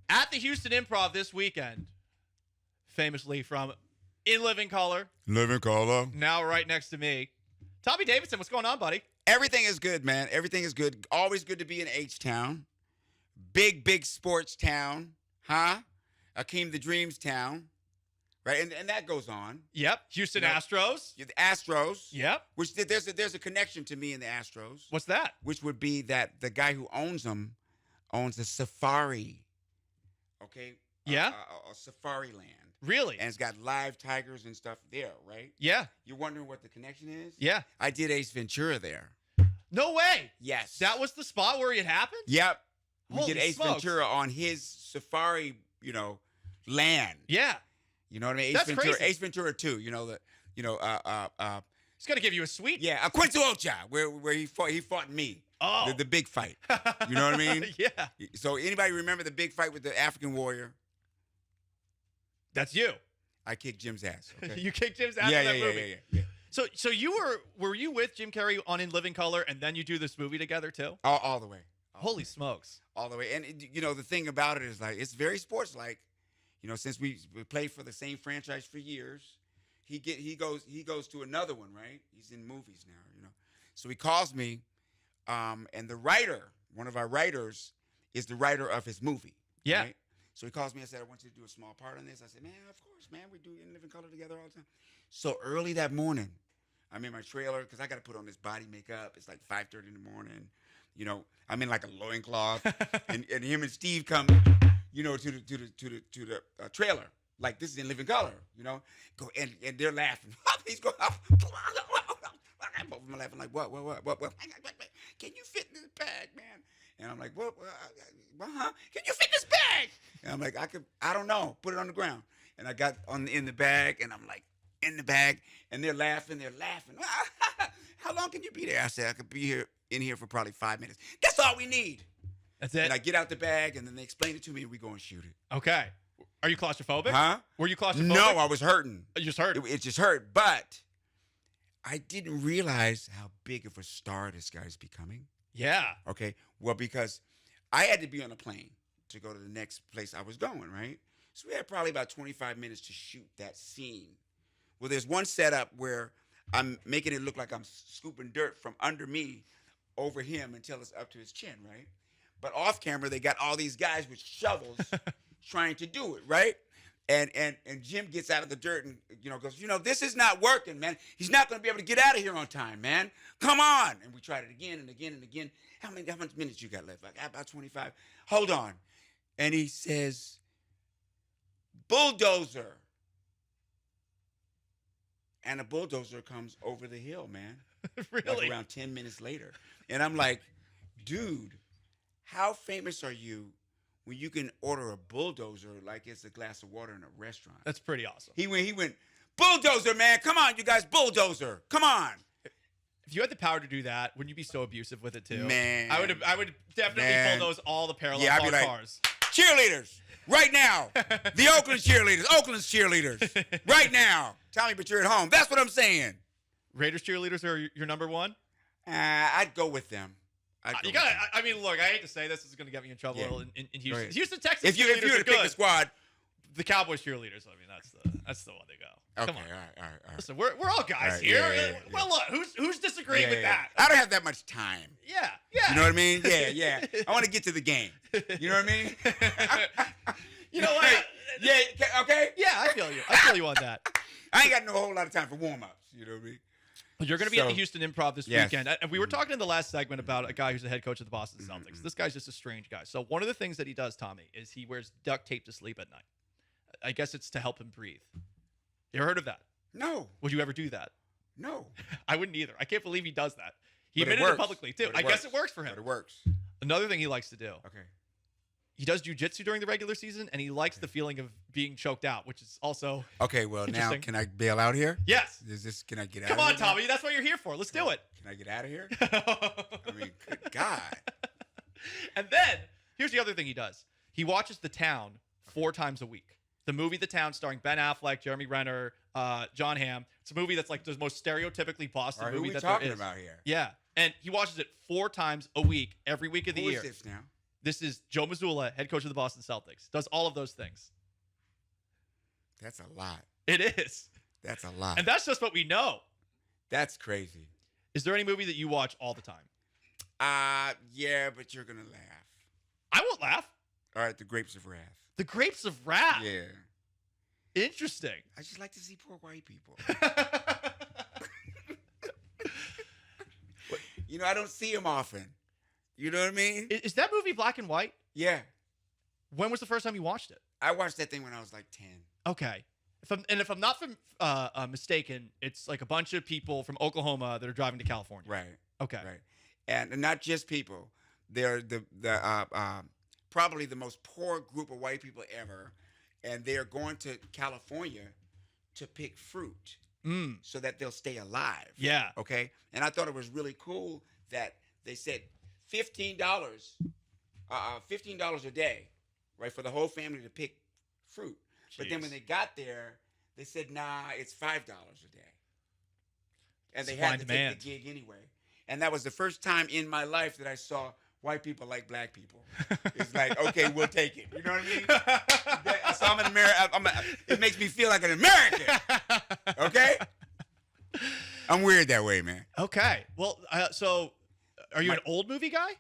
At the Houston Improv this weekend, famously from In Living Color. Living Color. Now right next to me. Tommy Davidson, what's going on, buddy? Everything is good, man. Everything is good. Always good to be in H-Town. Big sports town. Huh? Akeem the Dreams town. Right? And that goes on. Yep. Houston Astros. The Astros. Yep. Which there's a connection to me in the Astros. What's that? Which would be that the guy who owns them owns a safari. Okay? Yeah. A safari land. Really? And it's got live tigers and stuff there, right? Yeah. You're wondering what the connection is? Yeah. I did Ace Ventura there. No way. Yes. That was the spot where it happened? Yep. We Holy did Ace smokes. Ventura on his safari, land. Yeah. You know what I mean? That's crazy. Ace Ventura 2, It's going to give you a suite. yeah, Quincy Ocha, where he fought me. Oh. The big fight. You know what I mean? Yeah. So anybody remember the big fight with the African warrior? That's you. I kicked Jim's ass. Okay? You kicked Jim's ass yeah, in that yeah, movie. yeah. So were you with Jim Carrey on In Living Color and then you do this movie together too? All the way. Holy smokes. All the way. And the thing about it is like it's very sports like. Since we played for the same franchise for years, he goes to another one, right? He's in movies now, So he calls me, and the writer, one of our writers, is the writer of his movie. Yeah. Right? So he calls me and said, I want you to do a small part on this. I said, man, of course, man. We do In Living Color together all the time. So early that morning, I'm in my trailer because I got to put on this body makeup. It's like 5:30 in the morning. I'm in like a loincloth, and him and Steve come, to the trailer. Like this is In Living Color, Go and they're laughing. He's going. Both of them are laughing like what? Can you fit in this bag, man? And I'm like, what? Huh? Can you fit in this bag? And I'm like, I don't know. Put it on the ground. And I got in the bag, and I'm like, in the bag, and they're laughing. How long can you be there? I said, I could be in here for probably 5 minutes. That's all we need. That's it. And I get out the bag, and then they explain it to me, and we go and shoot it. Okay. Are you claustrophobic? Huh? Were you claustrophobic? No, I was hurting. You just hurt? It just hurt, but I didn't realize how big of a star this guy's becoming. Yeah. Okay. Well, because I had to be on a plane to go to the next place I was going, right? So we had probably about 25 minutes to shoot that scene. Well, there's one setup where I'm making it look like I'm scooping dirt from under me over him until it's up to his chin, right? But off camera, they got all these guys with shovels trying to do it, right? And Jim gets out of the dirt and goes, this is not working, man. He's not going to be able to get out of here on time, man. Come on. And we tried it again and again and again. How much minutes you got left? Like about 25. Hold on. And he says, bulldozer. And a bulldozer comes over the hill, man. Really? Like around 10 minutes later. And I'm like, dude, how famous are you when you can order a bulldozer like it's a glass of water in a restaurant? That's pretty awesome. He went, bulldozer, man. Come on, you guys, bulldozer. Come on. If you had the power to do that, wouldn't you be so abusive with it too? Man. I would definitely bulldoze all the parallel I'd be like, cars. Cheerleaders, right now. The Oakland's cheerleaders, right now. Tell me, but you're at home. That's what I'm saying. Raiders cheerleaders are your number one? I'd go with them. Look, I hate to say this is going to get me in trouble in Houston. Houston, Texas. If you were to pick a squad, the Cowboys cheerleaders. I mean, that's the one they go. Okay, Come on. all right. Listen, we're all guys here. Yeah. Well, look, who's disagreeing with that? I don't have that much time. Yeah. You know what I mean? Yeah. I want to get to the game. You know what I mean? You know what? Yeah. Okay. Yeah, I feel you on that. I ain't got no whole lot of time for warm-ups. You know what I mean? You're going to be at the Houston Improv this yes. weekend. And we were talking in the last segment about a guy who's the head coach of the Boston Celtics. This guy's just a strange guy. So one of the things that he does, Tommy, is he wears duct tape to sleep at night. I guess it's to help him breathe. You ever heard of that? No. Would you ever do that? No. I wouldn't either. I can't believe he does that. He But it admitted it works. publicly, too. But it I guess works. it works for him. But it works. Another thing he likes to do. Okay. He does jujitsu during the regular season, and he likes the feeling of being choked out, which is also Okay, well, now can I bail out here? Yes. Can I get out Come of on, here? Tommy. That's what you're here for. Let's do it. Can I get out of here? I mean, good God. And then, here's the other thing he does. He watches The Town 4 times a week. The movie The Town, starring Ben Affleck, Jeremy Renner, John Hamm. It's a movie that's like the most stereotypically Boston movie that there is. Who are we talking about here? Yeah. And he watches it 4 times a week, every week of the Who year. is this now? This is Joe Mazzulla, head coach of the Boston Celtics. Does all of those things. That's a lot. It is. That's a lot. And that's just what we know. That's crazy. Is there any movie that you watch all the time? Yeah, but you're gonna laugh. I won't laugh. All right, The Grapes of Wrath. The Grapes of Wrath. Yeah. Interesting. I just like to see poor white people. You know, I don't see them often. You know what I mean? Is that movie black and white? Yeah. When was the first time you watched it? I watched that thing when I was like 10. Okay. If I'm not mistaken, it's like a bunch of people from Oklahoma that are driving to California. Right. Okay. Right. And not just people. They're probably the most poor group of white people ever. And they're going to California to pick fruit so that they'll stay alive. Yeah. Okay. And I thought it was really cool that they said $15 a day, right, for the whole family to pick fruit. Jeez. But then when they got there, they said, nah, it's $5 a day. And they had to take the gig anyway. And that was the first time in my life that I saw white people like black people. It's like, okay, we'll take it. You know what I mean? So I'm an American. It makes me feel like an American. Okay? I'm weird that way, man. Okay. Well, so are you an old movie guy?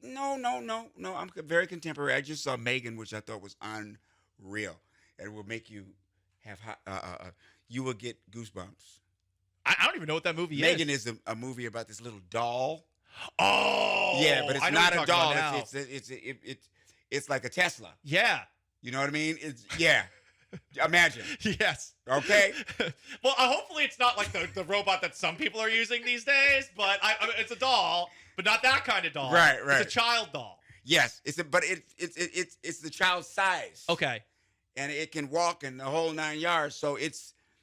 No. I'm very contemporary. I just saw Megan, which I thought was unreal. And it will make you have you will get goosebumps. I don't even know what that movie is. Megan is a movie about this little doll. Oh, yeah, but it's not a doll. It's like a Tesla. Yeah. You know what I mean? Yeah. Imagine. Yes. Okay. Well, hopefully it's not like the robot that some people are using these days, but it's a doll, but not that kind of doll. Right. It's a child doll. Yes, it's the child's size. Okay. And it can walk in the whole 9 yards. So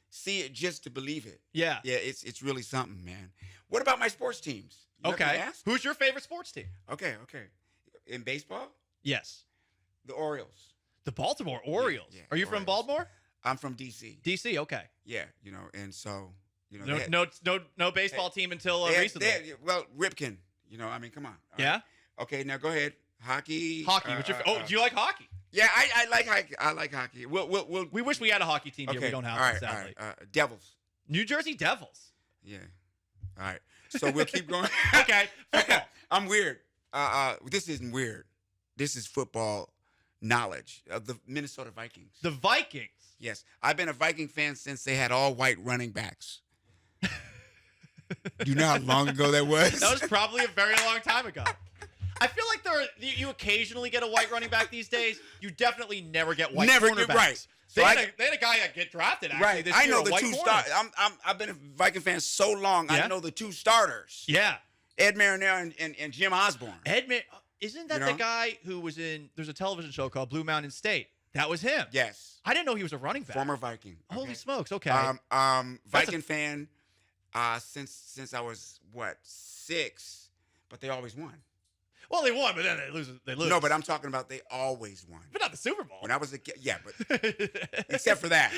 see it just to believe it. Yeah. Yeah. It's really something, man. What about my sports teams? Okay. Who's your favorite sports team? Okay. In baseball? Yes. The Orioles. The Baltimore Orioles. Yeah, Are you from Baltimore? I'm from D.C. D.C. Okay. Yeah, and so no baseball team until recently. Well, Ripken. I mean, come on. Yeah. Right. Okay, now go ahead. Hockey. Hockey. Do you like hockey? Yeah, I like hockey. I like hockey. We wish we had a hockey team here. We don't have it, sadly. All right. Devils. New Jersey Devils. Yeah. All right. So we'll keep going. Okay. Football. I'm weird. This isn't weird. This is football knowledge of the Minnesota Vikings. The Vikings. Yes, I've been a Viking fan since they had all white running backs. Do you know how long ago that was? That was probably a very long time ago. I feel like you occasionally get a white running back these days. You definitely never get white cornerbacks. You're right. They had a guy that get drafted actually right. this year. I know the two starters. I've been a Viking fan so long. Yeah? I know the two starters. Yeah. Ed Marinero and Jim Osborne. Isn't that the guy who was in? There's a television show called Blue Mountain State. That was him. Yes. I didn't know he was a running back. Former Viking. Okay. Holy smokes! Okay. Viking fan since I was 6, but they always won. Well, they won, but then they lose. No, but I'm talking about they always won. But not the Super Bowl. When I was a kid, yeah, but except for that,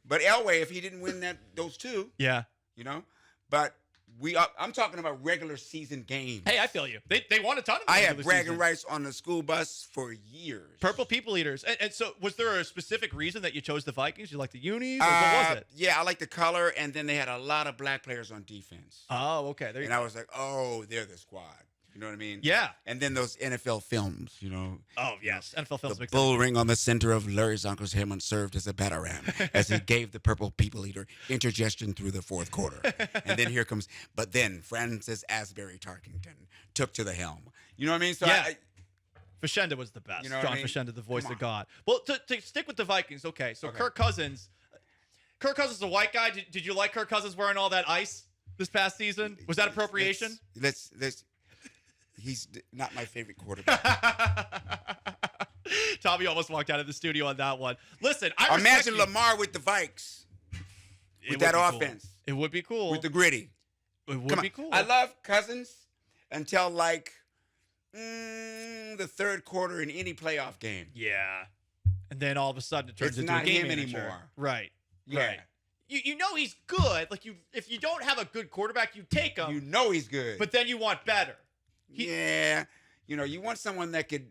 But Elway, if he didn't win those two, yeah, But I'm talking about regular season games. Hey, I feel you. They won a ton of. I had bragging rights on the school bus for years. Purple People Eaters. And so, was there a specific reason that you chose the Vikings? You like the unis, or what was it? Yeah, I like the color, and then they had a lot of black players on defense. Oh, okay. I was like, oh, they're the squad. You know what I mean? Yeah. And then those NFL films, Oh, yes. NFL films. The bull ring on the center of Larry Zonko's helmet served as a batarang as he gave the Purple People Eater indigestion through the fourth quarter. And then but then Francis Asbury Tarkington took to the helm. You know what I mean? So yeah. Fashenda was the best. John Fashenda, the voice of God. Well, to stick with the Vikings, okay. So Kirk Cousins is a white guy. Did you like Kirk Cousins wearing all that ice this past season? Was that appropriation? He's not my favorite quarterback. Tommy almost walked out of the studio on that one. Listen, imagine Lamar with the Vikes. With that offense. Cool. It would be cool. With the gritty. It would be cool. I love Cousins until the third quarter in any playoff game. Yeah. And then all of a sudden it turns into not a game him manager. anymore. Right. Yeah. Right. You know he's good. Like if you don't have a good quarterback, you take him. You know he's good. But then you want better. Yeah. You know, you want someone that could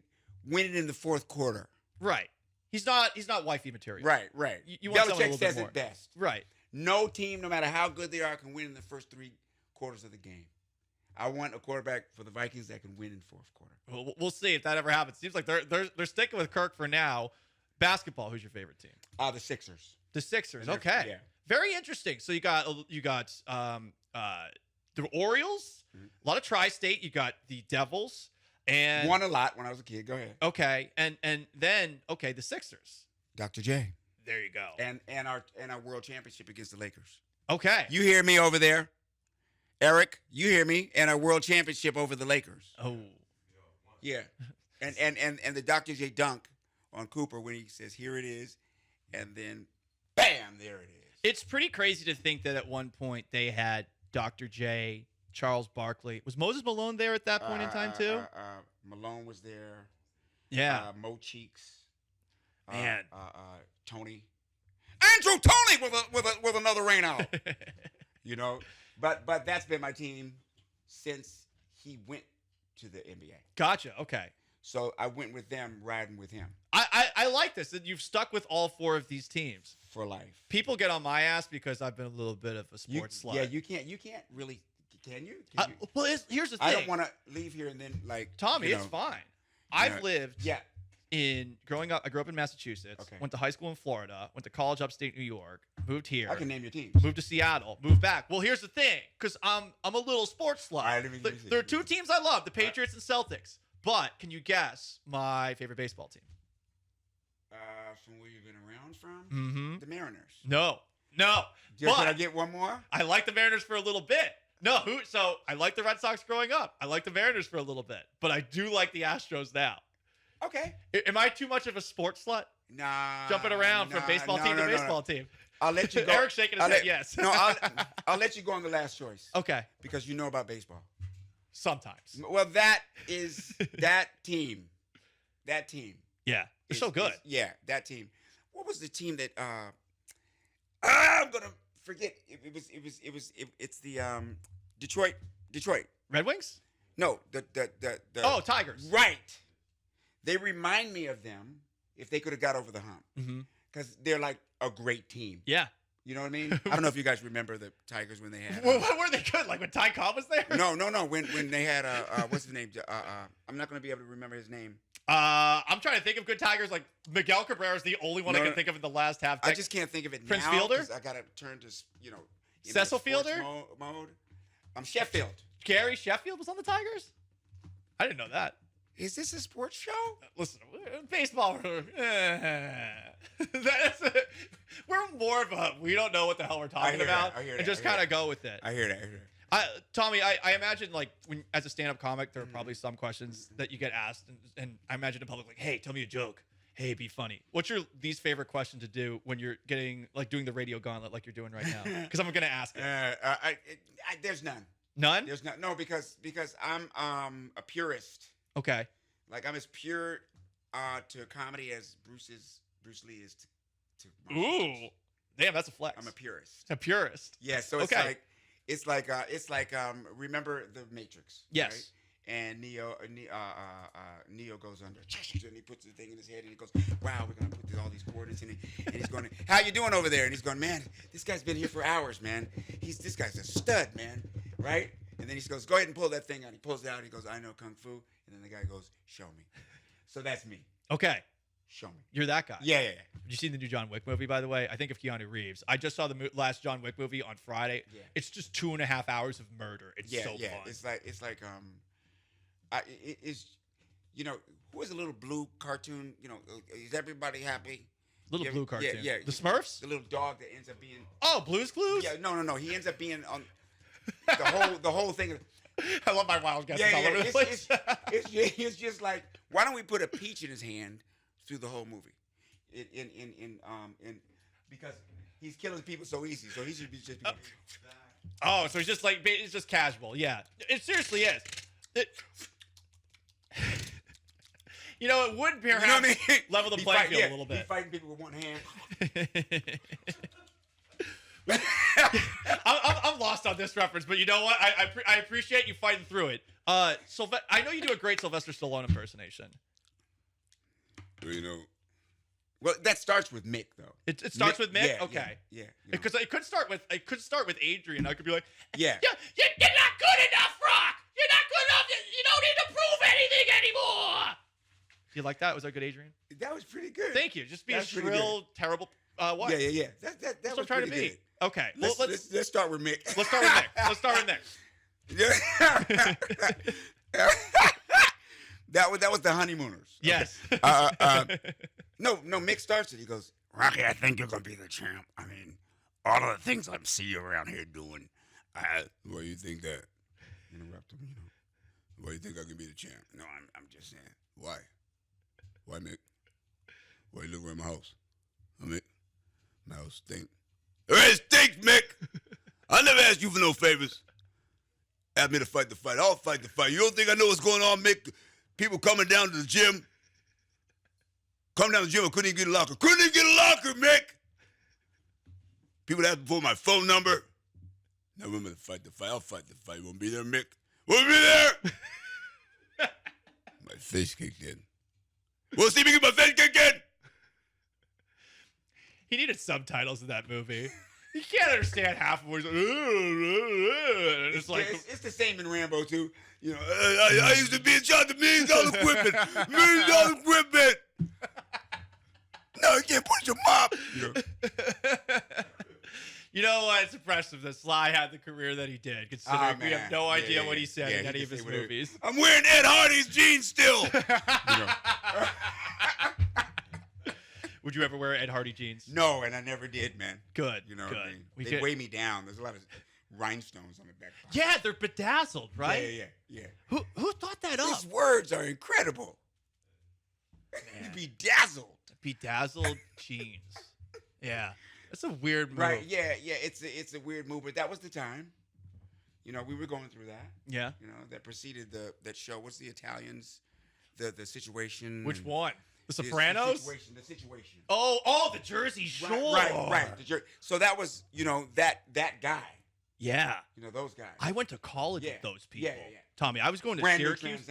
win it in the fourth quarter. Right. He's not wifey material. Right, right. You want someone a Belichick little bit says more. it best. Right. No team, no matter how good they are, can win in the first 3 quarters of the game. I want a quarterback for the Vikings that can win in fourth quarter. Well, we'll see if that ever happens. Seems like they're sticking with Kirk for now. Basketball, who's your favorite team? The Sixers. The Sixers. They're- Okay. yeah. Very interesting. So you got the Orioles, a lot of tri-state. You got the Devils, and Won a lot when I was a kid. Go ahead. okay, and then the Sixers. Dr. J. There you go. And our world championship against the Lakers. Okay. You hear me over there? Eric, you hear me? And our world championship over the Lakers. Oh. Yeah. And the Dr. J dunk on Cooper when he says, "Here it is," and then bam, there it is. It's pretty crazy to think that at one point they had Dr. J, Charles Barkley. Was Moses Malone there at that point in time too? Malone was there. Yeah. Mo Cheeks. Man. Tony. Andrew Tony with another rain out. You know, but that's been my team since he went to the NBA. Gotcha. Okay. So I went with them, riding with him I like this. That you've stuck with all 4 of these teams. for life. People get on my ass because I've been a little bit of a sports slut. Yeah, you can't really. Can you? Can you? Well, here's the thing. I don't want to leave here and then Tommy, you it's know, fine. I've know, lived Yeah. growing up. I grew up in Massachusetts. Okay. Went to high school in Florida. Went to college upstate New York. Moved here. I can name your teams. Moved to Seattle. Moved back. Well, here's the thing, because I'm a little sports slut. All right, let me see. There are 2 teams I love: the Patriots and Celtics. But can you guess my favorite baseball team? From where you've been around from? Mm-hmm. The Mariners. No. Can I But get one more? I like the Mariners for a little bit. So I like the Red Sox growing up. I like the Mariners for a little bit, but I do like the Astros now. Okay. Am I too much of a sports slut? Nah. Jumping around from baseball team to baseball team. I'll let you go. Eric's shaking his I'll head let- yes. No, I'll let you go on the last choice Okay. because you know about baseball. Sometimes. Well, that is that team. That team. Yeah. They're is- so good. Yeah, that team. What was the team that? I'm gonna forget. It's the Detroit. Red Wings? No, the Oh, Tigers. right. They remind me of them if they could have got over the hump Mm-hmm. because they're like a great team. Yeah. You know what I mean? I don't know if you guys remember the Tigers when they had. Well, were they good? Like when Ty Cobb was there? No. When they had what's his name? I'm not gonna be able to remember his name. I'm trying to think of good Tigers. Like Miguel Cabrera is the only one I No, can no. think of in the last half. I just can't think of it Prince now. Fielder? 'Cause I gotta turn to in Cecil my sports Fielder? mode. Sheffield. Gary Sheffield was on the Tigers? I didn't know that. Is this a sports show? Listen, baseball. We're more of a we don't know what the hell we're talking hear about, that, I hear and that, just I hear kind of that. go with it. I hear that. Tommy, I imagine like when as a stand-up comic, there are probably Mm-hmm. some questions that you get asked, and I imagine in public like, "Hey, tell me a joke. Hey, be funny." What's your least favorite question to do when you're doing the radio gauntlet like you're doing right now? Because I'm gonna ask it. There's none. None. There's none. No, because I'm a purist. Okay. Like I'm as pure to comedy as Bruce Lee is to martial arts. Ooh, damn, that's a flex. I'm a purist. A purist. Yeah, so Okay. it's like remember the Matrix? Yes. Right? And Neo goes under, and he puts the thing in his head, and he goes, "Wow, we're gonna put all these coordinates in it." And he's going, "How you doing over there?" And he's going, "Man, this guy's been here for hours, man. This guy's a stud, man, right?" And then he goes, "Go ahead and pull that thing out." He pulls it out. He goes, "I know kung fu." And then the guy goes, "Show me." So that's me. Okay. Show me. You're that guy. Yeah. Did you see the new John Wick movie, by the way? I think of Keanu Reeves. I just saw the last John Wick movie on Friday. Yeah. It's just 2.5 hours of murder. It's so fun. It's like who was a little blue cartoon? Is everybody happy? Little Yeah, blue cartoon. yeah. The Smurfs? The little dog that ends up being. Oh, Blue's Clues? Yeah, no. He ends up being on the whole thing. I love my wild guesses all over the place. It's just like, why don't we put a peach in his hand through the whole movie? Because he's killing people so easy, so he should be just. Oh, so it's just casual. Yeah. It seriously is. It would perhaps You know what I mean? level the He playing fight- field yeah, a little He's bit. fighting people with one hand. I'm lost on this reference, but you know what? I appreciate you fighting through it. I know you do a great Sylvester Stallone impersonation. Well, that starts with Mick, though. It starts with Mick. Yeah, Okay. Yeah. Because it could start with Adrian. I could be like, Yeah. You're not good enough, Rock. You're not good enough. You don't need to prove anything anymore. You like that? Was that good, Adrian? That was pretty good. Thank you. Just be That's a pretty shrill, terrible. What? Yeah. That's what I'm was trying to pretty be. good. Okay. Let's start with Mick. Let's start with Nick. Let's start with Nick. Yeah. that was the honeymooners. Yes. No, Mick starts it. He goes, Rocky, I think you're gonna be the champ. I mean, all of the things I see you around here doing. Why you think that? Interrupt him. Why you think I can be the champ? No, I'm just saying. Why? Why, Mick? Why you look around my house? Mick, my house stink. It stinks, Mick. I never asked you for no favors. Ask me to fight the fight. I'll fight the fight. You don't think I know what's going on, Mick? People coming down to the gym. Come down to the gym and couldn't even get a locker. Couldn't even get a locker, Mick. People asking for my phone number. Now remember to fight the fight. I'll fight the fight. Won't be there, Mick. Won't be there. My face kicked in. Want to see me get my face kicked in? He needed subtitles in that movie. You can't understand half of what he's like. It's the same in Rambo too. I used to be in charge of $1 million equipment. $1 million equipment. No, you can't push your mop. You know what? It's impressive that Sly had the career that he did, considering we have no idea what he said in any of his movies. I'm wearing Ed Hardy's jeans still. Would you ever wear Ed Hardy jeans? No, and I never did, man. Good. You know good. what I mean? They weigh me down. There's a lot of rhinestones on the back. Yeah, they're bedazzled, right? Yeah. Who thought that up? These words are incredible. Bedazzled. Bedazzled jeans. Yeah. That's a weird move. Right, yeah. It's a weird move, but that was the time. We were going through that. Yeah. That preceded that show. What's the Italians? The Situation. Which one? The Sopranos? The Situation. Oh, the Jersey Shore. Right. So that was, that guy. Yeah. Those guys. I went to college with those people. Yeah. Tommy, I was going to Brandon Syracuse.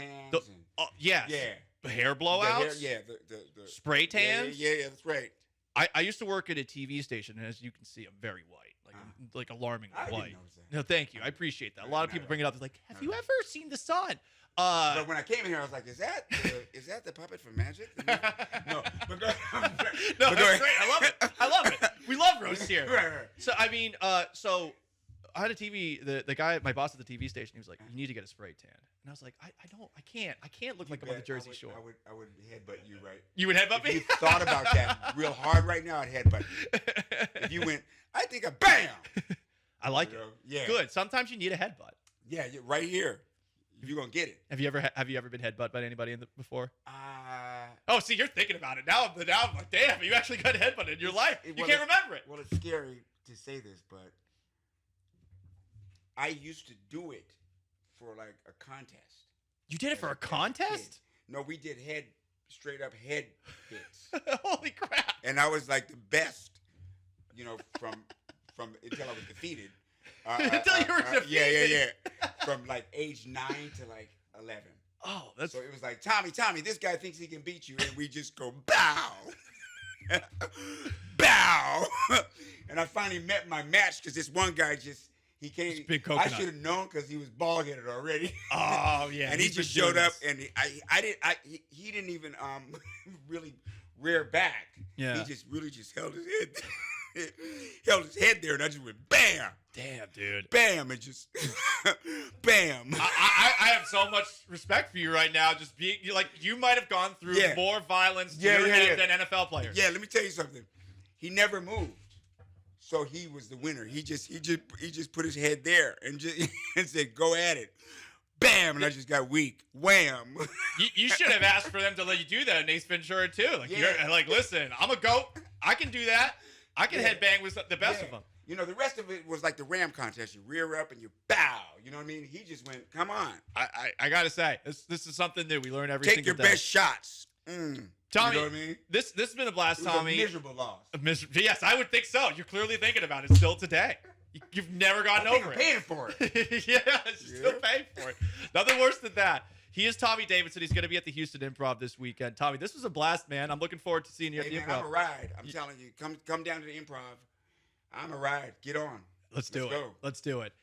Yes. Yeah. The hair blowouts. The spray tans. Yeah, that's right. I used to work at a TV station, and as you can see, I'm very white, like alarmingly I white. didn't notice that. No, thank you. I appreciate that. A lot of people bring it up. They're like, "Have you ever seen The Sun?" But when I came in here, I was like, "Is that the puppet from Magic?" No, but go ahead. No, that's great. I love it. We love roast here. Right. So I mean, so I had a TV. The guy, my boss at the TV station, he was like, "You need to get a spray tan." And I was like, I can't look like I'm on the Jersey Shore. I would headbutt you, right? You would headbutt me? If you thought about that real hard right now, I'd headbutt you. If you went, I think a bam. I like it. Yeah. Good. Sometimes you need a headbutt. Yeah, right here. If you're gonna get it. Have you ever been headbutt by anybody before? Oh, see, you're thinking about it now. I'm like, damn, you actually got headbutted in your life. You can't remember it. Well, it's scary to say this, but I used to do it for like a contest. You did it for a contest? No, we did straight up head hits. Holy crap! And I was like the best, from until I was defeated. Until you were defeated. Yeah. From like age 9 to like 11. Oh, that's. So it was like, Tommy, this guy thinks he can beat you, and we just go bow, bow. And I finally met my match because this one guy he came. Big coconut. I should have known because he was bald headed already. Oh yeah. And he just showed up, and he didn't even really rear back. Yeah. He just really held his head. Held his head there, and I just went bam. Damn, dude. Bam, and just bam. I have so much respect for you right now. Just being like, you might have gone through more violence to your head than NFL players. Yeah, let me tell you something. He never moved, so he was the winner. He just put his head there and said, "Go at it." Bam, and I just got weak. Wham. You should have asked for them to let you do that in Ace Ventura too. Like you're like, listen, I'm a goat. I can do that. I can headbang with the best of them. The rest of it was like the ram contest. You rear up and you bow. You know what I mean? He just went, come on. I gotta say, this is something new. We learn every Take single day. your best shots. Tommy, you know what I mean? This has been a blast, it was Tommy. a miserable loss. Yes, I would think so. You're clearly thinking about it still today. You've never gotten I think over I'm it. paying for it. Yeah, you're still paying for it. Nothing worse than that. He is Tommy Davidson. He's going to be at the Houston Improv this weekend. Tommy, this was a blast, man. I'm looking forward to seeing you at Hey, the man, Improv. I'm a ride. I'm telling you, come down to the Improv. I'm a ride. Get on. Let's do it. go. Let's do it.